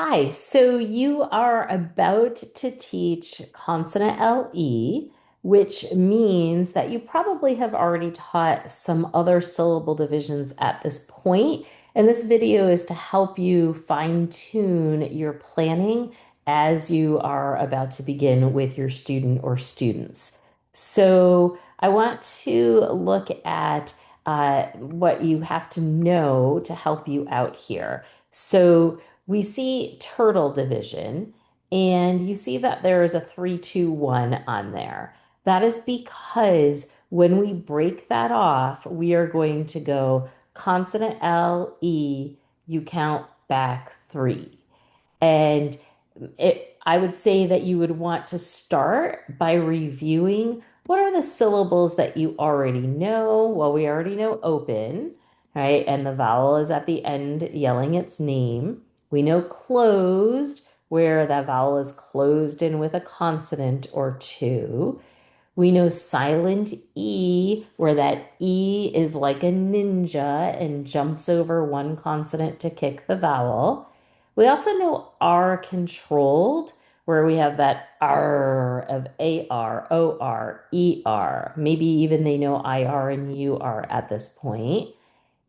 Hi, so you are about to teach consonant LE, which means that you probably have already taught some other syllable divisions at this point. And this video is to help you fine-tune your planning as you are about to begin with your student or students. So I want to look at what you have to know to help you out here. So we see turtle division, and you see that there is a 3-2-1 on there. That is because when we break that off, we are going to go consonant L, E, you count back three. And I would say that you would want to start by reviewing what are the syllables that you already know. Well, we already know open, right? And the vowel is at the end yelling its name. We know closed, where that vowel is closed in with a consonant or two. We know silent E, where that E is like a ninja and jumps over one consonant to kick the vowel. We also know R controlled, where we have that R of AR, OR, ER. Maybe even they know IR and UR at this point.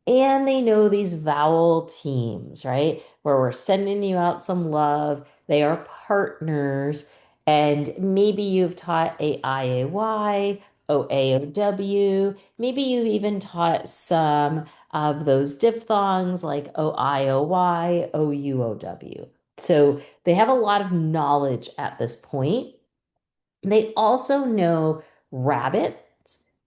And they know these vowel teams, right? Where we're sending you out some love. They are partners. And maybe you've taught AIAY, OAOW. Maybe you've even taught some of those diphthongs like OIOY, OUOW. So they have a lot of knowledge at this point. They also know rabbits,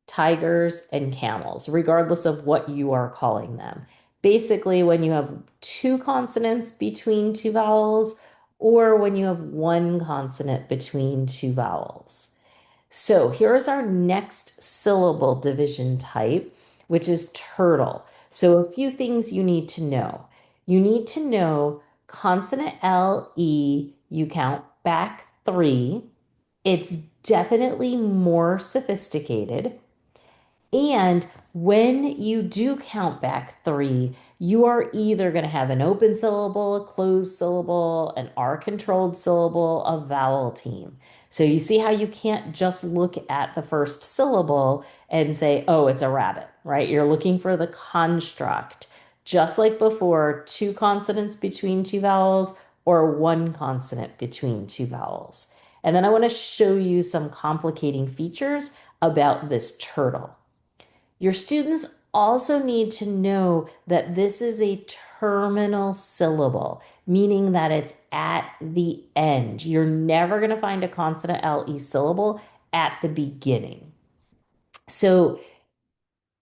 tigers, and camels, regardless of what you are calling them. Basically, when you have two consonants between two vowels, or when you have one consonant between two vowels. So here's our next syllable division type, which is turtle. So a few things you need to know. You need to know consonant L, E, you count back three. It's definitely more sophisticated. And when you do count back three, you are either going to have an open syllable, a closed syllable, an R controlled syllable, a vowel team. So you see how you can't just look at the first syllable and say, oh, it's a rabbit, right? You're looking for the construct. Just like before, two consonants between two vowels or one consonant between two vowels. And then I want to show you some complicating features about this turtle. Your students also need to know that this is a terminal syllable, meaning that it's at the end. You're never going to find a consonant LE syllable at the beginning. So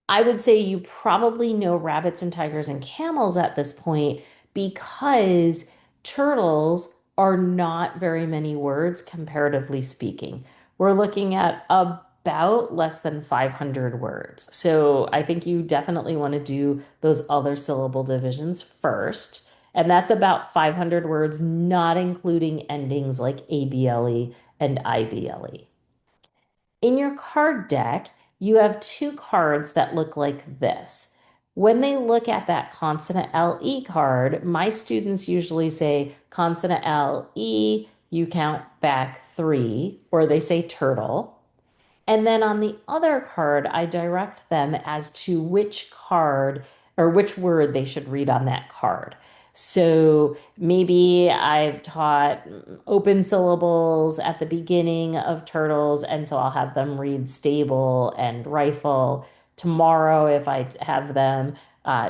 I would say you probably know rabbits and tigers and camels at this point because turtles are not very many words, comparatively speaking. We're looking at about less than 500 words. So I think you definitely want to do those other syllable divisions first. And that's about 500 words, not including endings like ABLE and IBLE. In your card deck, you have two cards that look like this. When they look at that consonant LE card, my students usually say consonant LE, you count back three, or they say turtle. And then on the other card, I direct them as to which card or which word they should read on that card. So maybe I've taught open syllables at the beginning of turtles, and so I'll have them read stable and rifle. Tomorrow, if I have them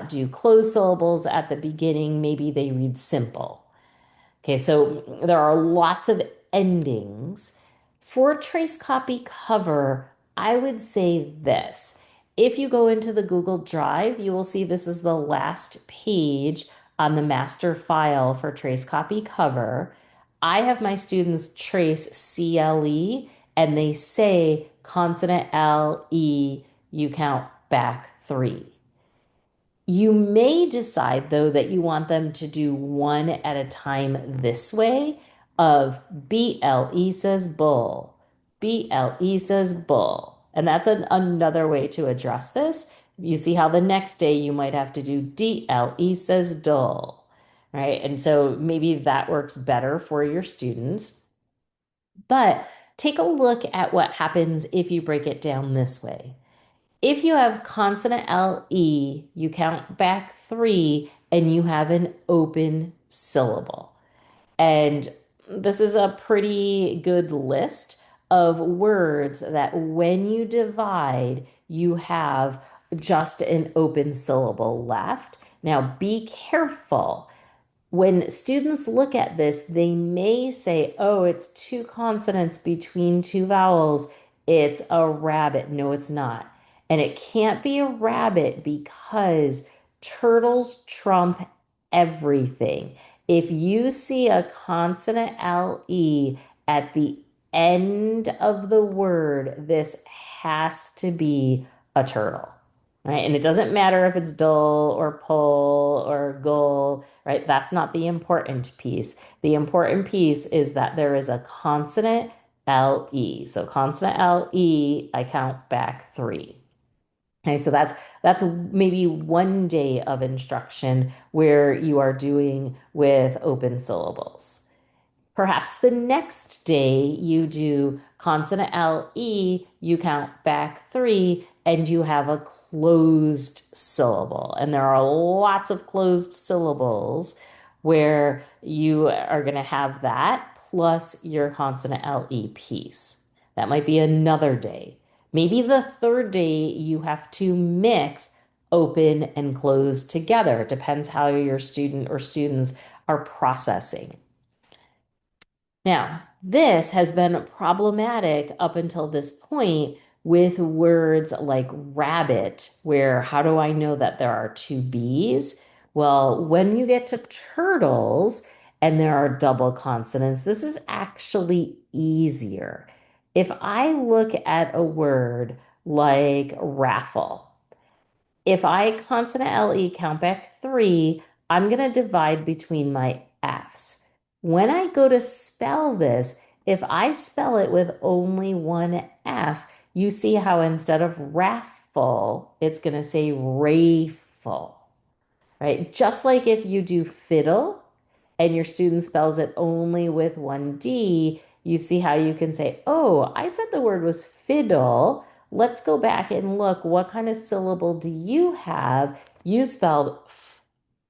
do closed syllables at the beginning, maybe they read simple. Okay, so there are lots of endings. For trace copy cover, I would say this. If you go into the Google Drive, you will see this is the last page on the master file for trace copy cover. I have my students trace CLE and they say consonant LE, you count back three. You may decide, though, that you want them to do one at a time this way of BLE says bull, BLE says bull. And that's another way to address this. You see how the next day you might have to do DLE says dull, right? And so maybe that works better for your students. But take a look at what happens if you break it down this way. If you have consonant LE, you count back three and you have an open syllable. And this is a pretty good list of words that when you divide, you have just an open syllable left. Now, be careful when students look at this, they may say, oh, it's two consonants between two vowels. It's a rabbit. No, it's not. And it can't be a rabbit because turtles trump everything. If you see a consonant LE at the end of the word, this has to be a turtle. Right? And it doesn't matter if it's dull or pull or gull, right? That's not the important piece. The important piece is that there is a consonant LE. So consonant LE, I count back three. Okay, so that's maybe one day of instruction where you are doing with open syllables. Perhaps the next day you do consonant LE, you count back three, and you have a closed syllable. And there are lots of closed syllables where you are going to have that plus your consonant LE piece. That might be another day. Maybe the third day you have to mix open and closed together. It depends how your student or students are processing. Now, this has been problematic up until this point with words like rabbit, where how do I know that there are two B's? Well, when you get to turtles and there are double consonants, this is actually easier. If I look at a word like raffle, if I consonant LE count back three, I'm going to divide between my F's. When I go to spell this, if I spell it with only one F, you see how instead of raffle, it's going to say rayful, right? Just like if you do fiddle and your student spells it only with one D, you see how you can say, oh, I said the word was fiddle. Let's go back and look. What kind of syllable do you have? You spelled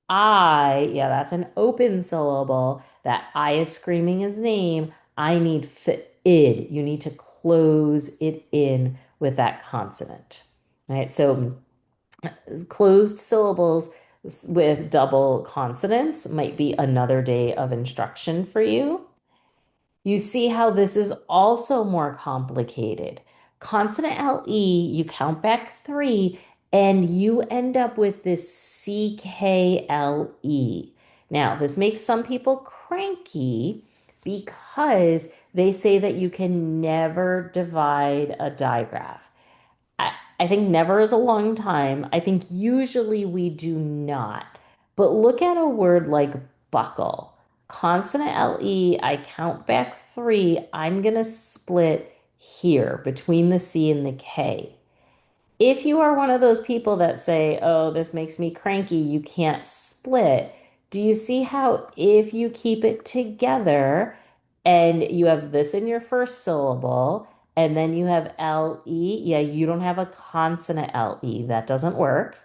I. Yeah, that's an open syllable. That I is screaming his name. I need id. You need to close it in with that consonant. All right, so closed syllables with double consonants might be another day of instruction for you. You see how this is also more complicated. Consonant LE, you count back three, and you end up with this CKLE. Now, this makes some people cranky because they say that you can never divide a digraph. I think never is a long time. I think usually we do not. But look at a word like buckle. Consonant LE, I count back three. I'm going to split here between the C and the K. If you are one of those people that say, oh, this makes me cranky, you can't split, do you see how if you keep it together and you have this in your first syllable and then you have LE, yeah, you don't have a consonant LE. That doesn't work.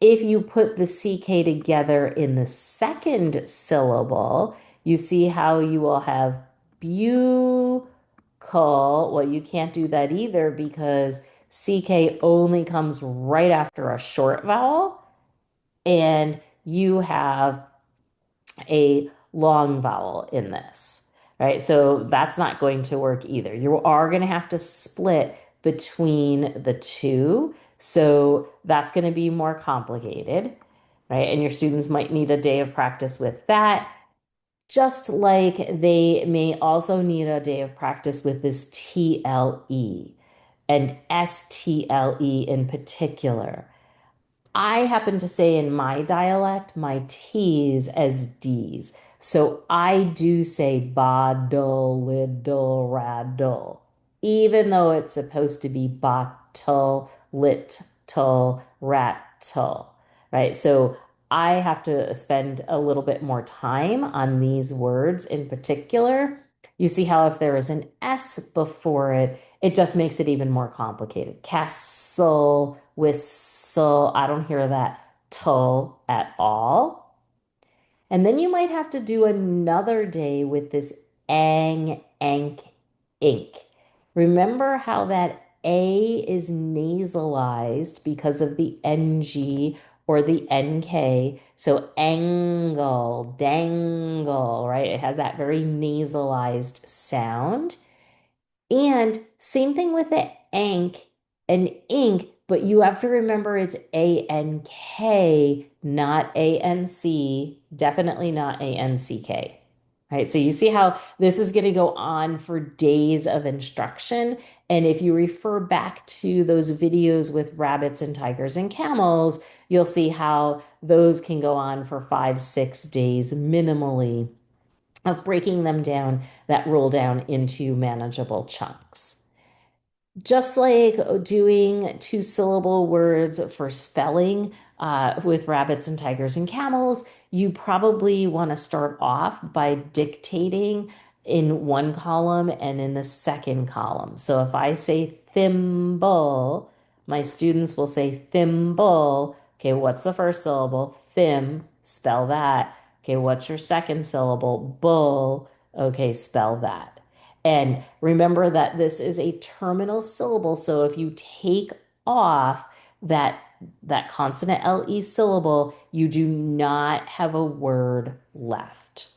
If you put the CK together in the second syllable, you see how you will have buccal. Well, you can't do that either because CK only comes right after a short vowel, and you have a long vowel in this, right? So that's not going to work either. You are going to have to split between the two. So that's going to be more complicated, right? And your students might need a day of practice with that, just like they may also need a day of practice with this TLE and STLE in particular. I happen to say in my dialect, my T's as D's. So I do say bottle, little, rattle, even though it's supposed to be bottle, little, rattle, right? So I have to spend a little bit more time on these words in particular. You see how if there is an S before it, it just makes it even more complicated. Castle, whistle. I don't hear that tull at all. And then you might have to do another day with this ang, ank, ink. Remember how that A is nasalized because of the NG or the NK. So angle, dangle, right? It has that very nasalized sound. And same thing with the ank and ink, but you have to remember it's A-N-K, not A-N-C, definitely not A-N-C-K. Right? So you see how this is going to go on for days of instruction. And if you refer back to those videos with rabbits and tigers and camels, you'll see how those can go on for 5, 6 days minimally of breaking them down that roll down into manageable chunks. Just like doing two-syllable words for spelling with rabbits and tigers and camels, you probably want to start off by dictating in one column and in the second column. So if I say thimble, my students will say thimble. Okay, what's the first syllable? Thim, spell that. Okay, what's your second syllable? Bull. Okay, spell that. And remember that this is a terminal syllable. So if you take off that that consonant LE syllable, you do not have a word left,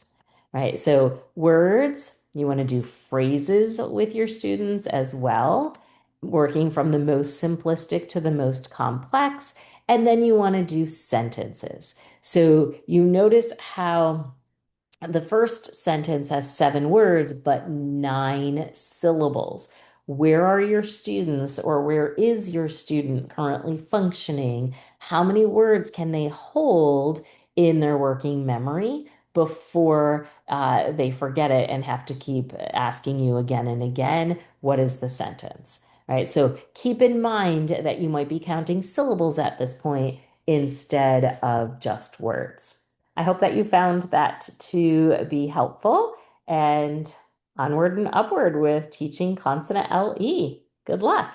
right? So words, you want to do phrases with your students as well, working from the most simplistic to the most complex. And then you want to do sentences. So you notice how the first sentence has 7 words, but 9 syllables. Where are your students, or where is your student currently functioning? How many words can they hold in their working memory before they forget it and have to keep asking you again and again, what is the sentence? Right. So keep in mind that you might be counting syllables at this point instead of just words. I hope that you found that to be helpful, and onward and upward with teaching consonant LE. Good luck.